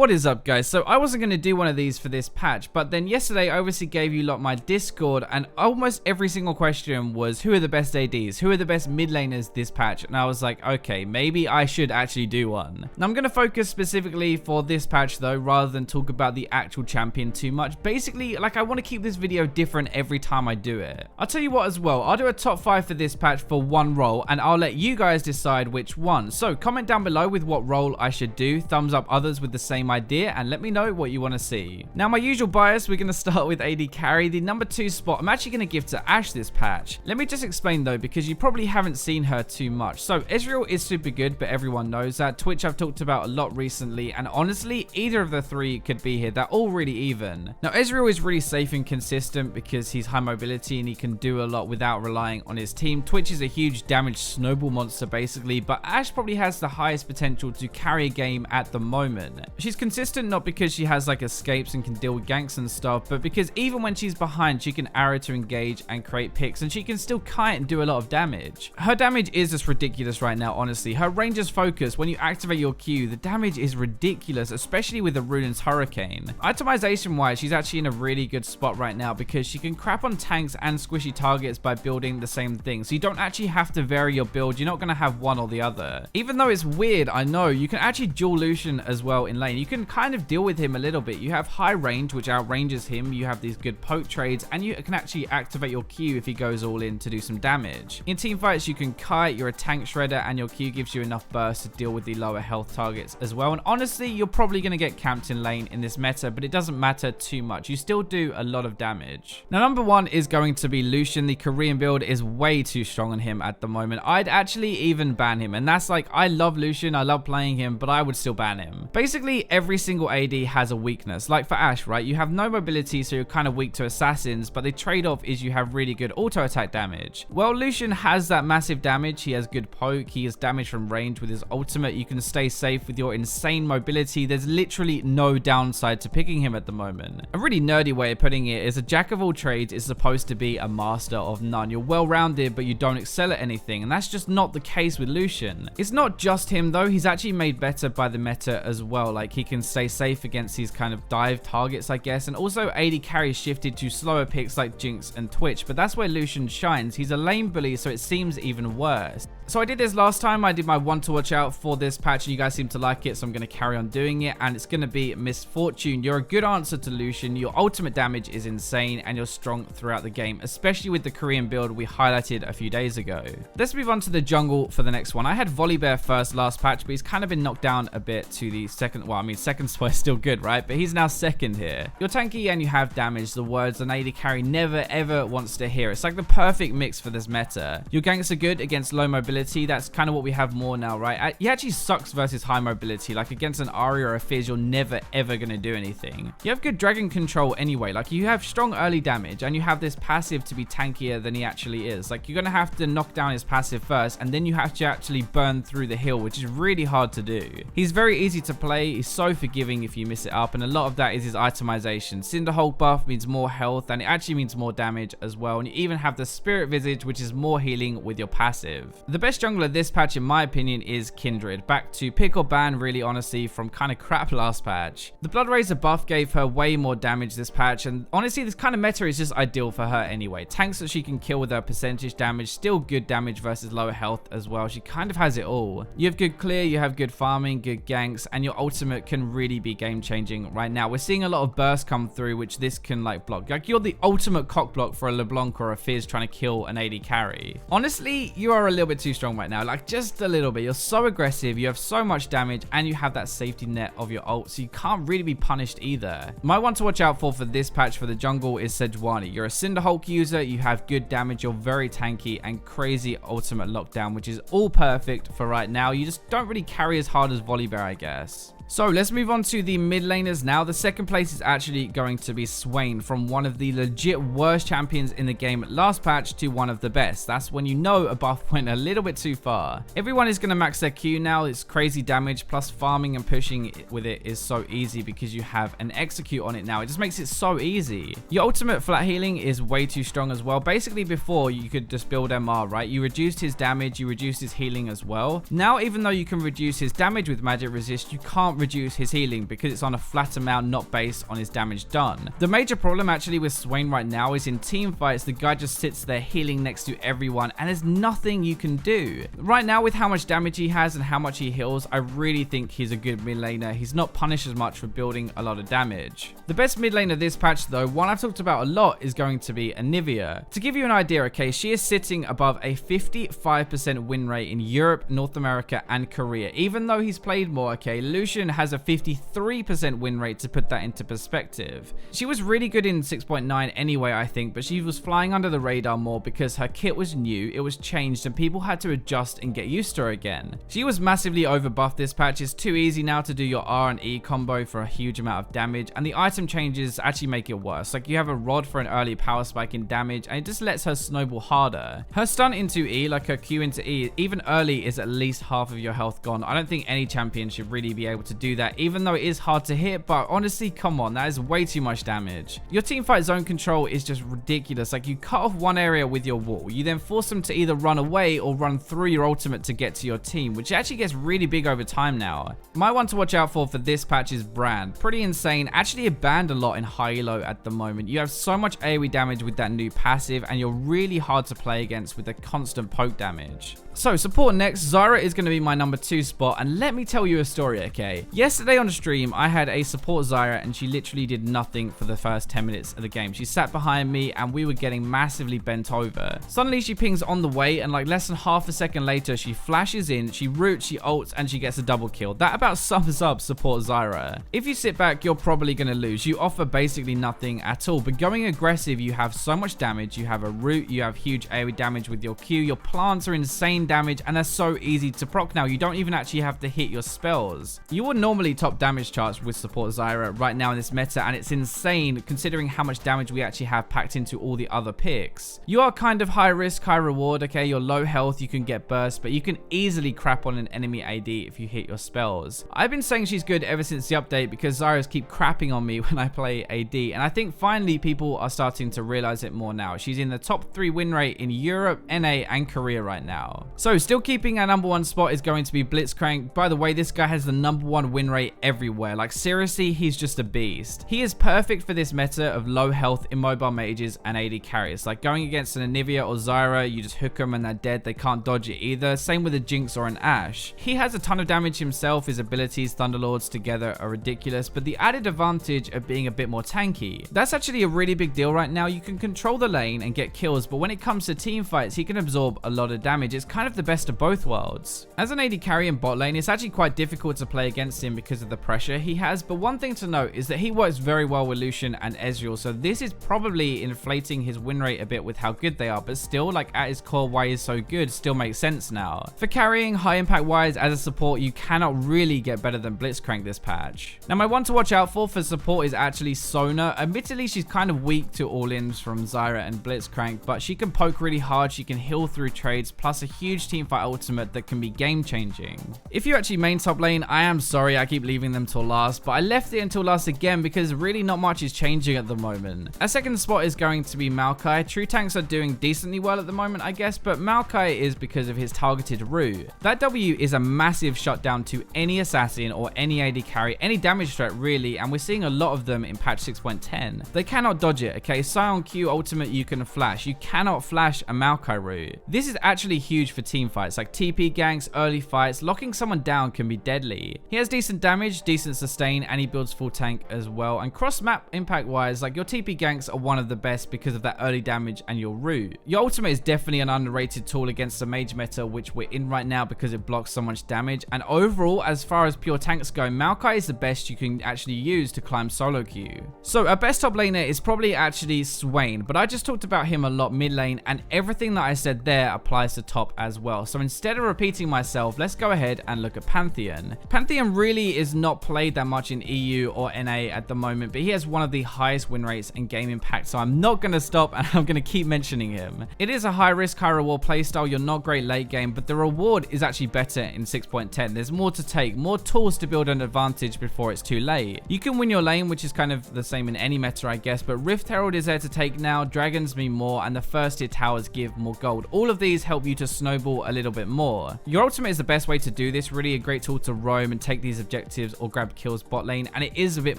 What is up, guys? So I wasn't going to do one of these for this patch, but then yesterday I obviously gave you lot my Discord, and almost every single question was who are the best ADs, who are the best mid laners this patch, and I was like, okay, maybe I should actually do one. Now I'm going to focus specifically for this patch though, rather than talk about the actual champion too much. Basically, like, I want to keep this video different every time I do it. I'll tell you what as well, I'll do a top 5 for this patch for one role, and I'll let you guys decide which one. So comment down below with what role I should do, thumbs up others with the same idea, and let me know what you want to see. Now my usual bias, we're going to start with AD carry. The number 2 spot I'm actually going to give to Ashe this patch. Let me just explain though, because you probably haven't seen her too much. So Ezreal is super good, but everyone knows that. Twitch I've talked about a lot recently, and honestly either of the three could be here. They're all really even. Now Ezreal is really safe and consistent because he's high mobility and he can do a lot without relying on his team. Twitch is a huge damage snowball monster basically, but Ashe probably has the highest potential to carry a game at the moment. She's consistent not because she has like escapes and can deal with ganks and stuff, but because even when she's behind, she can arrow to engage and create picks, and she can still kite and do a lot of damage. Her damage is just ridiculous right now, honestly. Her ranger's focus, when you activate your Q, the damage is ridiculous, especially with the Runaan's Hurricane. Itemization wise, she's actually in a really good spot right now because she can crap on tanks and squishy targets by building the same thing, so you don't actually have to vary your build. You're not going to have one or the other. Even though it's weird, I know, you can actually dual Lucian as well in lane. You can kind of deal with him a little bit. You have high range, which outranges him. You have these good poke trades, and you can actually activate your Q if he goes all in to do some damage. In team fights, you can kite, you're a tank shredder, and your Q gives you enough burst to deal with the lower health targets as well. And honestly, you're probably going to get camped in lane in this meta, but it doesn't matter too much. You still do a lot of damage. Now, number 1 is going to be Lucian. The Korean build is way too strong on him at the moment. I'd actually even ban him, and that's like, I love Lucian, I love playing him, but I would still ban him. Basically, every single AD has a weakness. Like for Ashe, right? You have no mobility, so you're kind of weak to assassins, but the trade-off is you have really good auto attack damage. Well, Lucian has that massive damage. He has good poke. He has damage from range with his ultimate. You can stay safe with your insane mobility. There's literally no downside to picking him at the moment. A really nerdy way of putting it is a jack of all trades is supposed to be a master of none. You're well-rounded, but you don't excel at anything, and that's just not the case with Lucian. It's not just him though. He's actually made better by the meta as well. Like, he can stay safe against these kind of dive targets, I guess, and also AD carry shifted to slower picks like Jinx and Twitch, but that's where Lucian shines. He's a lane bully, so it seems even worse. So I did this last time. I did my one to watch out for this patch, and you guys seem to like it, so I'm going to carry on doing it, and it's going to be Miss Fortune. You're a good answer to Lucian. Your ultimate damage is insane, and you're strong throughout the game, especially with the Korean build we highlighted a few days ago. Let's move on to the jungle for the next one. I had Volibear first last patch, but he's kind of been knocked down a bit to the second. Well, I mean, second spot is still good, right? But he's now second here. You're tanky and you have damage. The words an AD carry never ever wants to hear. It's like the perfect mix for this meta. Your ganks are good against low mobility. That's kind of what we have more now, right? He actually sucks versus high mobility. Like against an Ahri or a Fizz, you're never ever going to do anything. You have good dragon control anyway. Like, you have strong early damage, and you have this passive to be tankier than he actually is. Like, you're going to have to knock down his passive first, and then you have to actually burn through the hill, which is really hard to do. He's very easy to play. He's so forgiving if you miss it up, and a lot of that is his itemization. Cinderhulk buff means more health, and it actually means more damage as well. And you even have the Spirit Visage, which is more healing with your passive. The best jungler this patch, in my opinion, is Kindred. Back to pick or ban, really, honestly, from kind of crap last patch. The Blood Razor buff gave her way more damage this patch, and honestly, this kind of meta is just ideal for her anyway. Tanks that she can kill with her percentage damage, still good damage versus lower health as well. She kind of has it all. You have good clear, you have good farming, good ganks, and your ultimate can really be game changing right now. We're seeing a lot of bursts come through, which this can like block. Like, you're the ultimate cock block for a LeBlanc or a Fizz trying to kill an AD carry. Honestly, you are a little bit too strong right now, like just a little bit. You're so aggressive, you have so much damage, and you have that safety net of your ult, so you can't really be punished either. My one to watch out for this patch for the jungle is Sejuani. You're a Cinderhulk user, you have good damage, you're very tanky, and crazy ultimate lockdown, which is all perfect for right now. You just don't really carry as hard as Volibear, I guess. So let's move on to the mid laners now. The second place is actually going to be Swain, from one of the legit worst champions in the game last patch to one of the best. That's when you know a buff went a little bit too far. Everyone is going to max their Q now. It's crazy damage, plus farming and pushing with it is so easy because you have an execute on it now. It just makes it so easy. Your ultimate flat healing is way too strong as well. Basically, before you could just build MR, right? You reduced his damage, you reduced his healing as well. Now, even though you can reduce his damage with magic resist, you can't reduce his healing because it's on a flat amount, not based on his damage done. The major problem actually with Swain right now is in team fights, the guy just sits there healing next to everyone and there's nothing you can do. Right now with how much damage he has and how much he heals, I really think he's a good mid laner. He's not punished as much for building a lot of damage. The best mid laner this patch though, one I've talked about a lot, is going to be Anivia. To give you an idea, okay, she is sitting above a 55% win rate in Europe, North America, and Korea. Even though he's played more, okay, Lucian has a 53% win rate, to put that into perspective. She was really good in 6.9 anyway, I think, but she was flying under the radar more because her kit was new, it was changed, and people had to adjust and get used to her again. She was massively overbuffed this patch. It's too easy now to do your R and E combo for a huge amount of damage, and the item changes actually make it worse. Like, you have a rod for an early power spike in damage, and it just lets her snowball harder. Her stun into E, like her Q into E, even early is at least half of your health gone. I don't think any champion should really be able to do that, even though it is hard to hit, but honestly, come on, that is way too much damage. Your teamfight zone control is just ridiculous. Like, you cut off one area with your wall, you then force them to either run away or run through your ultimate to get to your team, which actually gets really big over time now. My one to watch out for this patch is Brand. Pretty insane, actually banned a lot in high elo at the moment. You have so much AoE damage with that new passive, and you're really hard to play against with the constant poke damage. So support next, Zyra is going to be my number 2 spot, and let me tell you a story, okay? Yesterday on stream, I had a support Zyra, and she literally did nothing for the first 10 minutes of the game. She sat behind me, and we were getting massively bent over. Suddenly, she pings on the way, and like less than half a second later, she flashes in, she roots, she ults, and she gets a double kill. That about sums up support Zyra. If you sit back, you're probably going to lose. You offer basically nothing at all, but going aggressive, you have so much damage, you have a root, you have huge AoE damage with your Q, your plants are insane damage, and they're so easy to proc now. You don't even actually have to hit your spells. You would normally top damage charts with support Zyra right now in this meta, and it's insane considering how much damage we actually have packed into all the other picks. You are kind of high risk, high reward, okay? You're low health, you can get burst, but you can easily crap on an enemy AD if you hit your spells. I've been saying she's good ever since the update because Zyras keep crapping on me when I play AD, and I think finally people are starting to realize it more now. She's in the top 3 win rate in Europe, NA, and Korea right now. So still keeping our number 1 spot is going to be Blitzcrank. By the way, this guy has the number 1 win rate everywhere. Like, seriously, he's just a beast. He is perfect for this meta of low health immobile mages and AD carries. Like, going against an Anivia or Zyra, you just hook them and they're dead. They can't dodge it either. Same with a Jinx or an Ashe. He has a ton of damage himself. His abilities, Thunderlords together, are ridiculous, but the added advantage of being a bit more tanky. That's actually a really big deal right now. You can control the lane and get kills, but when it comes to team fights, he can absorb a lot of damage. It's kind of the best of both worlds. As an AD carry in bot lane, it's actually quite difficult to play against him because of the pressure he has, but one thing to note is that he works very well with Lucian and Ezreal, so this is probably inflating his win rate a bit with how good they are, but still, like, at his core, why he's so good still makes sense now. For carrying high impact wise as a support, you cannot really get better than Blitzcrank this patch. Now, my one to watch out for support is actually Sona. Admittedly, she's kind of weak to all-ins from Zyra and Blitzcrank, but she can poke really hard, she can heal through trades, plus a huge teamfight ultimate that can be game-changing. If you actually main top lane, I am sorry I keep leaving them till last, but I left it until last again because really not much is changing at the moment. Our second spot is going to be Maokai. True tanks are doing decently well at the moment, I guess, but Maokai is because of his targeted root. That W is a massive shutdown to any assassin or any AD carry, any damage threat really, and we're seeing a lot of them in patch 6.10. They cannot dodge it, okay? Sion Q ultimate you can flash. You cannot flash a Maokai root. This is actually huge for team fights, like TP ganks, early fights. Locking someone down can be deadly. He has decent damage, decent sustain, and he builds full tank as well. And cross map impact wise, like, your TP ganks are one of the best because of that early damage and your root. Your ultimate is definitely an underrated tool against the mage meta, which we're in right now because it blocks so much damage. And overall, as far as pure tanks go, Maokai is the best you can actually use to climb solo queue. So our best top laner is probably actually Swain, but I just talked about him a lot mid lane, and everything that I said there applies to top as well. So instead of repeating myself, let's go ahead and look at Pantheon. Pantheon really is not played that much in EU or NA at the moment, but he has one of the highest win rates and game impact, so I'm not going to stop and I'm going to keep mentioning him. It is a high risk, high reward playstyle. You're not great late game, but the reward is actually better in 6.10. There's more to take, more tools to build an advantage before it's too late. You can win your lane, which is kind of the same in any meta, I guess, but Rift Herald is there to take now, dragons mean more, and the first tier towers give more gold. All of these help you to snowball snowball a little bit more. Your ultimate is the best way to do this, really a great tool to roam and take these objectives or grab kills bot lane, and it is a bit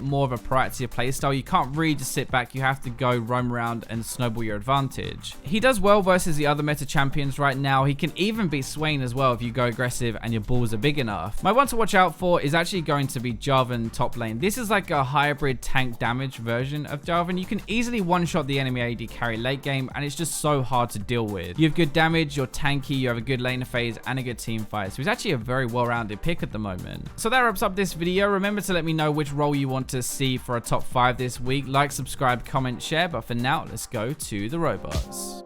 more of a proactive playstyle. You can't really just sit back, you have to go roam around and snowball your advantage. He does well versus the other meta champions right now. He can even beat Swain as well if you go aggressive and your balls are big enough. My one to watch out for is actually going to be Jarvan top lane. This is like a hybrid tank damage version of Jarvan. You can easily one-shot the enemy AD carry late game, and it's just so hard to deal with. You have good damage, you're tanky, you have a good laner phase, and a good team fight. So he's actually a very well-rounded pick at the moment. So that wraps up this video. Remember to let me know which role you want to see for a top 5 this week. Like, subscribe, comment, share. But for now, let's go to the robots.